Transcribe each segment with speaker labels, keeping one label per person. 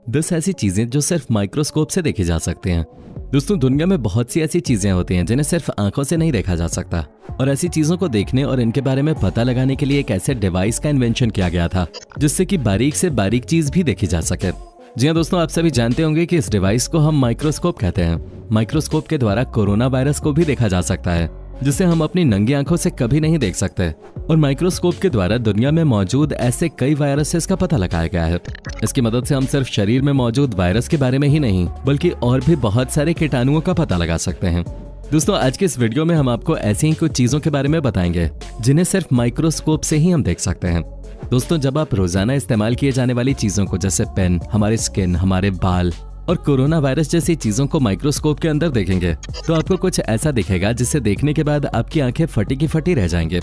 Speaker 1: 10 ऐसी चीजें जो सिर्फ माइक्रोस्कोप से देखी जा सकती हैं। दोस्तों, दुनिया में बहुत सी ऐसी चीजें होती हैं जिन्हें सिर्फ आंखों से नहीं देखा जा सकता, और ऐसी चीजों को देखने और इनके बारे में पता लगाने के लिए एक ऐसे डिवाइस का इन्वेंशन किया गया था जिससे कि बारीक से बारीक चीज भी देखी जा सके। जी हाँ दोस्तों, आप सभी जानते होंगे कि इस डिवाइस को हम माइक्रोस्कोप कहते हैं। माइक्रोस्कोप के द्वारा कोरोना वायरस को भी देखा जा सकता है, जिसे हम अपनी नंगी आंखों से कभी नहीं देख सकते, और माइक्रोस्कोप के द्वारा दुनिया में मौजूद ऐसे कई वायरसेस का पता लगाया गया है। इसकी मदद से हम सिर्फ शरीर में मौजूद वायरस के बारे में ही नहीं बल्कि और भी बहुत सारे कीटाणुओं का पता लगा सकते हैं। दोस्तों, आज के इस वीडियो में हम आपको ऐसी ही कुछ चीजों के बारे में बताएंगे जिन्हें सिर्फ माइक्रोस्कोप से ही हम देख सकते हैं। दोस्तों, जब आप रोजाना इस्तेमाल किए जाने वाली चीजों को जैसे पेन, हमारी स्किन, हमारे बाल और कोरोना वायरस जैसी चीजों को माइक्रोस्कोप के अंदर देखेंगे तो आपको कुछ ऐसा दिखेगा जिसे देखने के बाद आपकी आंखें फटी की फटी रह जाएंगे।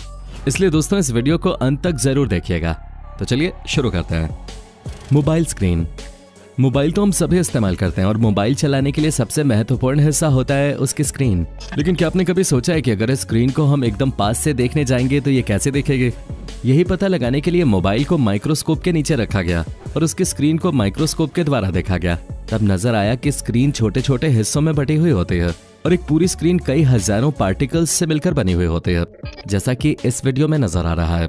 Speaker 1: इसलिए दोस्तों, इस वीडियो को अंत तक जरूर देखिएगा। तो चलिए शुरू करते हैं। Mobile screen. मोबाइल तो हम सभी इस्तेमाल करते हैं और मोबाइल चलाने के लिए सबसे महत्वपूर्ण हिस्सा होता है उसकी स्क्रीन। लेकिन क्या आपने कभी सोचा है कि अगर इस स्क्रीन को हम एकदम पास से देखने जाएंगे तो ये कैसे दिखेगी? यही पता लगाने के लिए मोबाइल को माइक्रोस्कोप के नीचे रखा गया और उसकी स्क्रीन को माइक्रोस्कोप के द्वारा देखा गया। तब नजर आया कि स्क्रीन छोटे छोटे हिस्सों में बटी हुई होती है और एक पूरी स्क्रीन कई हजारों पार्टिकल्स से मिलकर बनी हुई होती है, जैसा कि इस वीडियो में नजर आ रहा है।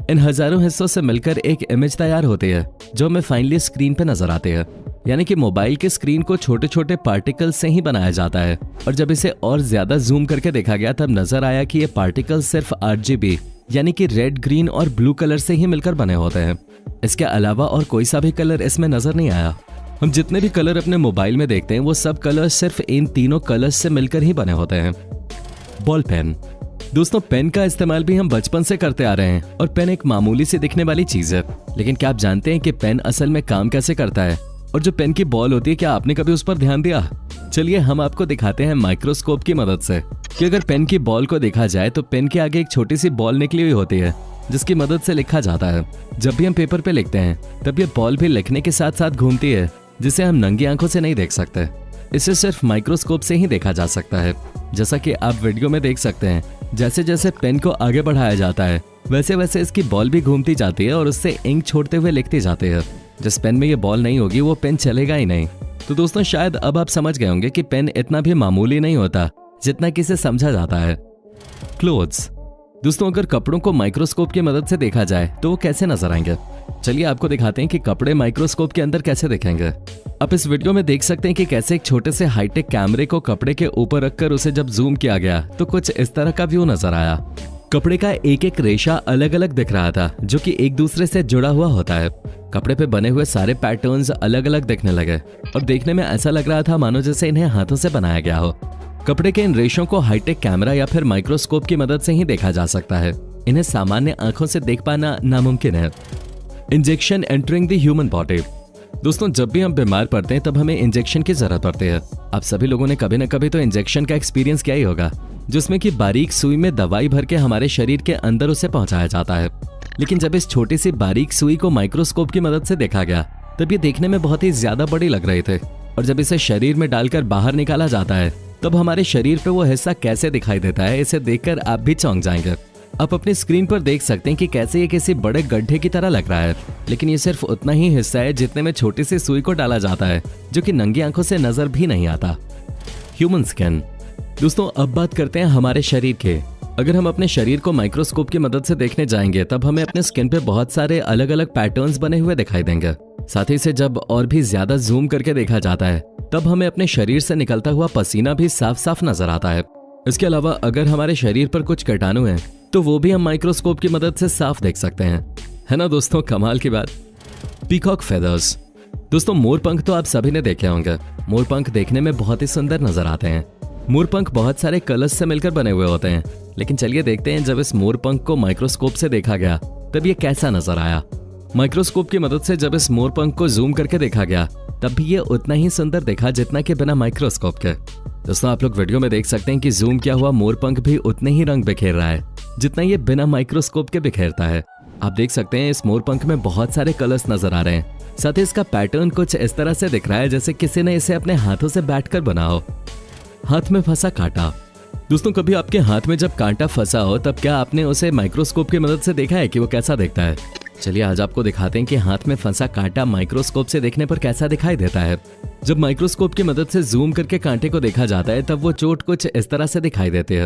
Speaker 1: इन हजारों हिस्सों से मिलकर एक इमेज तैयार होती है जो हमें फाइनली स्क्रीन पे नजर आती है। यानी कि मोबाइल की स्क्रीन को छोटे छोटे पार्टिकल से ही बनाया जाता है, और जब इसे और ज्यादा जूम करके देखा गया तब नजर आया कि ये पार्टिकल सिर्फ RGB यानी कि रेड, ग्रीन और ब्लू कलर से ही मिलकर बने होते हैं। इसके अलावा और कोई सा भी कलर इसमें नजर नहीं आया। हम जितने भी कलर अपने मोबाइल में देखते हैं वो सब कलर सिर्फ इन तीनों कलर्स से मिलकर ही बने होते हैं। Ball pen. दोस्तों, पेन का इस्तेमाल भी हम बचपन से करते आ रहे हैं और पेन एक मामूली सी दिखने वाली चीज है। लेकिन क्या आप जानते हैं कि पेन असल में काम कैसे करता है? और जो पेन की बॉल होती है, क्या आपने कभी उस पर ध्यान दिया? चलिए हम आपको दिखाते हैं माइक्रोस्कोप की मदद से कि अगर पेन की बॉल को देखा जाए तो पेन के आगे एक छोटी सी बॉल निकली हुई होती है जिसकी मदद से लिखा जाता है। जब भी हम पेपर पे लिखते हैं तब ये बॉल भी लिखने के साथ साथ घूमती है, जिसे हम नंगी आंखों से नहीं देख सकते। इसे सिर्फ माइक्रोस्कोप से ही देखा जा सकता है। जैसा कि आप वीडियो में देख सकते हैं, जैसे जैसे पेन को आगे बढ़ाया जाता है वैसे वैसे इसकी बॉल भी घूमती जाती है और उससे इंक छोड़ते हुए लिखती जाती है। जिस पेन में ये बॉल नहीं होगी वो पेन चलेगा ही नहीं। तो दोस्तों, शायद अब आप समझ गए होंगे कि पेन इतना भी मामूली नहीं होता जितना कि इसे समझा जाता है। क्लोथ्स। दोस्तों, अगर कपड़ों को माइक्रोस्कोप की मदद से देखा जाए तो वो कैसे नजर आएंगे? चलिए आपको दिखाते हैं कि कपड़े माइक्रोस्कोप के अंदर कैसे दिखेंगे। आप इस वीडियो में देख सकते हैं कि कैसे एक छोटे से हाईटेक कैमरे को कपड़े के ऊपर रखकर उसे जब जूम किया गया तो कुछ इस तरह का व्यू नजर आया। कपड़े का एक एक रेशा अलग अलग दिख रहा था जो कि एक दूसरे से जुड़ा हुआ होता है। कपड़े पे बने हुए सारे पैटर्न्स अलग अलग दिखने लगे और देखने में ऐसा लग रहा था मानो जैसे इन्हें हाथों से बनाया गया हो। कपड़े के इन रेशों को हाईटेक कैमरा या फिर माइक्रोस्कोप की मदद से ही देखा जा सकता है। इन्हें सामान्य आंखों से देख पाना नामुमकिन है। Injection entering the human body. दोस्तों, जब भी हम बीमार पड़ते हैं तब हमें इंजेक्शन की जरूरत पड़ती है। आप सभी लोगों ने कभी न कभी तो इंजेक्शन का एक्सपीरियंस किया ही होगा, जिसमें कि बारीक सुई में दवाई भर के हमारे शरीर के अंदर उसे पहुंचाया जाता है। लेकिन जब इस छोटी सी बारीक सुई को माइक्रोस्कोप की मदद से देखा गया तब ये देखने में बहुत ही ज्यादा बड़ी लग रही थी, और जब इसे शरीर में डालकर बाहर निकाला जाता है तब हमारे शरीर पे वो हिस्सा कैसे दिखाई देता है, इसे देखकर आप भी चौंक जाएंगे। आप अपनी स्क्रीन पर देख सकते हैं कि कैसे ये किसी बड़े गड्ढे की तरह लग रहा है, लेकिन ये सिर्फ उतना ही हिस्सा है जितने में छोटी सी सुई को डाला जाता है, जो कि नंगी आंखों से नजर भी नहीं आता। Human skin. दोस्तों, अब बात करते हैं हमारे शरीर के। अगर हम अपने शरीर को माइक्रोस्कोप की मदद से देखने जाएंगे तब हमें अपने स्किन पे बहुत सारे अलग अलग पैटर्न्स बने हुए दिखाई देंगे। साथ ही से जब और भी ज्यादा जूम करके देखा जाता है तब हमें अपने शरीर से निकलता हुआ पसीना भी साफ साफ नजर आता है। इसके अलावा अगर हमारे शरीर पर कुछ कीटाणु हैं तो वो भी हम माइक्रोस्कोप की मदद से साफ देख सकते हैं। है ना दोस्तों, कमाल की बात। Peacock feathers. दोस्तों, मोरपंख तो आप सभी ने देखे होंगे। मोरपंख देखने में बहुत ही सुंदर नजर आते हैं। मोरपंख बहुत सारे कलर्स से मिलकर बने हुए होते हैं। लेकिन चलिए देखते हैं जब इस मोरपंख को माइक्रोस्कोप से देखा गया तब ये कैसा नजर आया। माइक्रोस्कोप की मदद से जब इस मोरपंख को जूम करके देखा गया तब भी ये उतना ही सुंदर दिखा जितना कि बिना माइक्रोस्कोप के। दोस्तों, आप लोग वीडियो में देख सकते हैं कि जूम किया हुआ मोरपंख भी उतने ही रंग बिखेर रहा है जितना ये बिना माइक्रोस्कोप के बिखेरता है। आप देख सकते हैं इस मोरपंख में बहुत सारे कलर्स नजर आ रहे हैं। साथ ही इसका पैटर्न कुछ इस तरह से दिख रहा है जैसे किसी ने इसे अपने हाथों से बैठकर बना हो। हाथ में फंसा कांटा। दोस्तों, कभी आपके हाथ में जब कांटा फंसा हो तब क्या आपने उसे माइक्रोस्कोप की मदद से देखा है कि वो कैसा दिखता है? चलिए आज आपको दिखाते हैं कि हाथ में फंसा कांटा माइक्रोस्कोप से देखने पर कैसा दिखाई देता है। जब माइक्रोस्कोप की मदद से जूम करके कांटे को देखा जाता है तब वो चोट कुछ इस तरह से दिखाई देती है।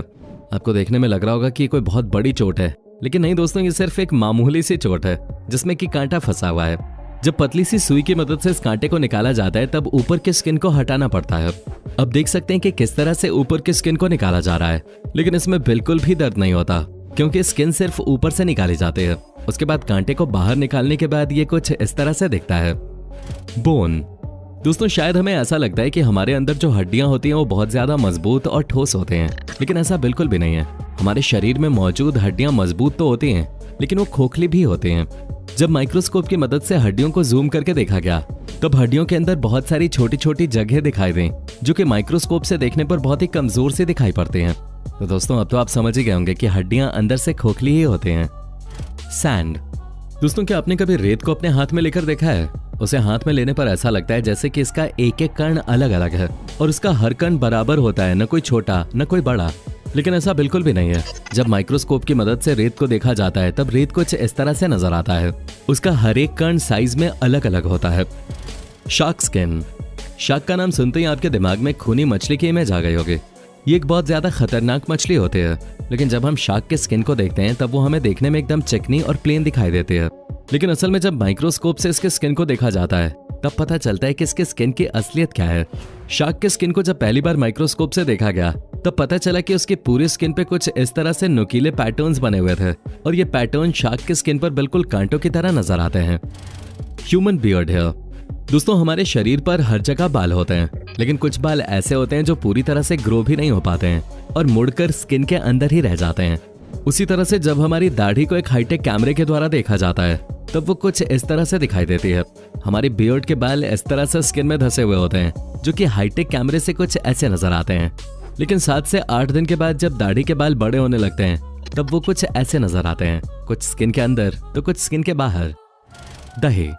Speaker 1: आपको देखने में लग रहा होगा कि कोई बहुत बड़ी चोट है, लेकिन नहीं दोस्तों, ये सिर्फ एक मामूली सी चोट है जिसमें कि कांटा फंसा हुआ है। जब पतली सी सुई की मदद से इस कांटे को निकाला जाता है तब ऊपर की स्किन को हटाना पड़ता है। अब देख सकते हैं कि किस तरह से ऊपर की स्किन को निकाला जा रहा है, लेकिन इसमें बिल्कुल भी दर्द नहीं होता क्योंकि स्किन सिर्फ ऊपर से निकाली जाती है। उसके बाद कांटे को बाहर निकालने के बाद ये कुछ इस तरह से दिखता है। बोन दोस्तों, शायद हमें ऐसा लगता है कि हमारे अंदर जो हड्डियां होती हैं वो बहुत ज्यादा मजबूत और ठोस होते हैं, लेकिन ऐसा बिल्कुल भी नहीं है। हमारे शरीर में मौजूद हड्डियां मजबूत तो होती हैं, लेकिन वो खोखली भी होती हैं। जब माइक्रोस्कोप की मदद से हड्डियों को जूम करके देखा गया तब हड्डियों के अंदर बहुत सारी छोटी छोटी जगह दिखाई दें जो कि माइक्रोस्कोप से देखने पर बहुत ही कमजोर से दिखाई पड़ते हैं। तो दोस्तों अब तो आप समझ ही गए होंगे कि हड्डियां अंदर से खोखली ही होते हैं। सैंड दोस्तों, क्या आपने कभी रेत को अपने हाथ में लेकर देखा है? उसे हाथ में लेने पर ऐसा लगता है जैसे कि इसका एक एक कण अलग अलग है और इसका हर कण बराबर होता है, न कोई छोटा न कोई बड़ा। लेकिन ऐसा बिल्कुल भी नहीं है। जब माइक्रोस्कोप की मदद से रेत को देखा जाता है तब रेत कुछ इस तरह से नजर आता है। उसका हर एक कण साइज में अलग अलग होता है। शार्क स्किन, शार्क का नाम सुनते ही आपके दिमाग में खूनी मछली की इमेज आ गई होगी। ये एक बहुत ज्यादा खतरनाक मछली होती है, लेकिन जब हम शार्क के स्किन को देखते हैं तब वो हमें देखने में एकदम चिकनी और प्लेन दिखाई देती है। लेकिन असल में जब माइक्रोस्कोप से इसके स्किन को देखा जाता है तब पता चलता है कि इसके स्किन की असलियत क्या है। शार्क के स्किन को जब पहली बार माइक्रोस्कोप से देखा गया तब पता चला कि उसकी पूरी स्किन पे कुछ इस तरह से नुकीले पैटर्न्स बने हुए थे और ये पैटर्न शार्क के स्किन पर बिल्कुल कांटों की तरह नजर आते हैं। ह्यूमन बियर्ड हेयर दोस्तों, हमारे शरीर पर हर जगह बाल होते हैं, लेकिन कुछ बाल ऐसे होते हैं जो पूरी तरह से ग्रो भी नहीं हो पाते हैं और मुड़कर स्किन के अंदर ही रह जाते हैं। उसी तरह से जब हमारी दाढ़ी को एक हाईटेक कैमरे के द्वारा देखा जाता है तब वो कुछ इस तरह से दिखाई देती है। हमारी बियर्ड के बाल इस तरह से स्किन में धंसे हुए होते हैं जो कि हाईटेक कैमरे से कुछ ऐसे नजर आते हैं। लेकिन 7 से 8 दिन के बाद जब दाढ़ी के बाल बड़े होने लगते हैं तब वो कुछ ऐसे नजर आते हैं, कुछ स्किन के अंदर तो कुछ स्किन के बाहर। दही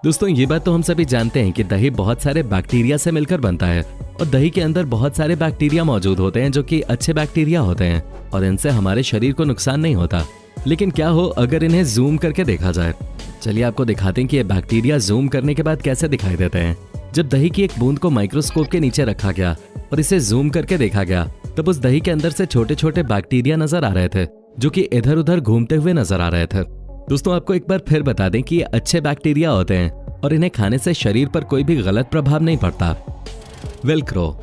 Speaker 1: दोस्तों, ये बात तो हम सभी जानते हैं कि दही बहुत सारे बैक्टीरिया से मिलकर बनता है और दही के अंदर बहुत सारे बैक्टीरिया मौजूद होते हैं जो कि अच्छे बैक्टीरिया होते हैं और इनसे हमारे शरीर को नुकसान नहीं होता। लेकिन क्या हो अगर इन्हें जूम करके देखा जाए? चलिए आपको दिखाते हैं कि ये बैक्टीरिया जूम करने के बाद कैसे दिखाई देते हैं। जब दही की एक बूंद को माइक्रोस्कोप के नीचे रखा गया और इसे जूम करके देखा गया तब उस दही के अंदर से छोटे छोटे बैक्टीरिया नजर आ रहे थे जो कि इधर उधर घूमते हुए नजर आ रहे थे। दोस्तों आपको एक बार फिर बता दें कि ये अच्छे बैक्टीरिया होते हैं और इन्हें खाने से शरीर पर कोई भी गलत प्रभाव नहीं पड़ता। वेलक्रो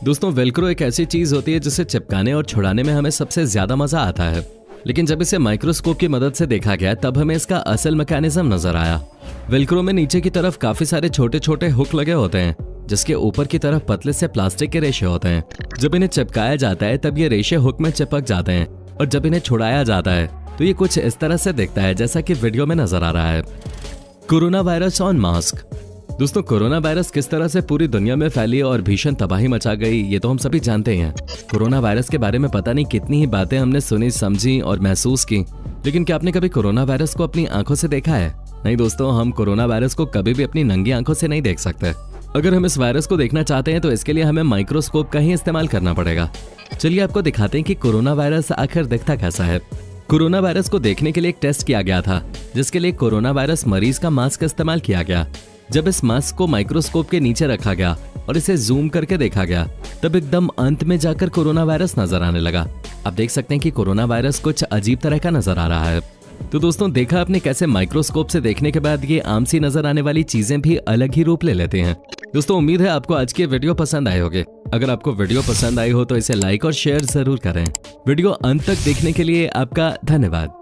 Speaker 1: दोस्तों, वेलक्रो एक ऐसी चीज होती है जिसे चिपकाने और छुड़ाने में हमें सबसे ज्यादा मजा आता है, लेकिन जब इसे माइक्रोस्कोप की मदद से देखा गया तब हमें इसका असल मैकेनिज्म नजर आया। वेलक्रो में नीचे की तरफ काफी सारे छोटे छोटे हुक लगे होते हैं जिसके ऊपर की तरफ पतले से प्लास्टिक के रेशे होते हैं। जब इन्हें चिपकाया जाता है तब ये रेशे हुक में चिपक जाते हैं और जब इन्हें छुड़ाया जाता है तो ये कुछ इस तरह से दिखता है जैसा कि वीडियो में नजर आ रहा है। कोरोना वायरस ऑन मास्क दोस्तों, कोरोना वायरस किस तरह से पूरी दुनिया में फैली और भीषण तबाही मचा गई ये तो हम सभी जानते हैं। कोरोना वायरस के बारे में पता नहीं कितनी ही बातें हमने सुनी, समझी और महसूस की, लेकिन क्या आपने कभी कोरोना वायरस को अपनी आंखों से देखा है? नहीं दोस्तों, हम कोरोना वायरस को कभी भी अपनी नंगी आंखों से नहीं देख सकते। अगर हम इस वायरस को देखना चाहते हैं तो इसके लिए हमें माइक्रोस्कोप का ही इस्तेमाल करना पड़ेगा। चलिए आपको दिखाते हैं कि कोरोना वायरस आखिर दिखता कैसा है। कोरोना वायरस को देखने के लिए एक टेस्ट किया गया था जिसके लिए कोरोना वायरस मरीज का मास्क इस्तेमाल किया गया। जब इस मास्क को माइक्रोस्कोप के नीचे रखा गया और इसे जूम करके देखा गया तब एकदम अंत में जाकर कोरोना वायरस नजर आने लगा। आप देख सकते हैं कि कोरोना वायरस कुछ अजीब तरह का नजर आ रहा है। तो दोस्तों देखा आपने कैसे माइक्रोस्कोप से देखने के बाद ये आम सी नजर आने वाली चीजें भी अलग ही रूप ले लेते हैं। दोस्तों उम्मीद है आपको आज की वीडियो पसंद आए होंगे। अगर आपको वीडियो पसंद आई हो तो इसे लाइक और शेयर जरूर करें। वीडियो अंत तक देखने के लिए आपका धन्यवाद।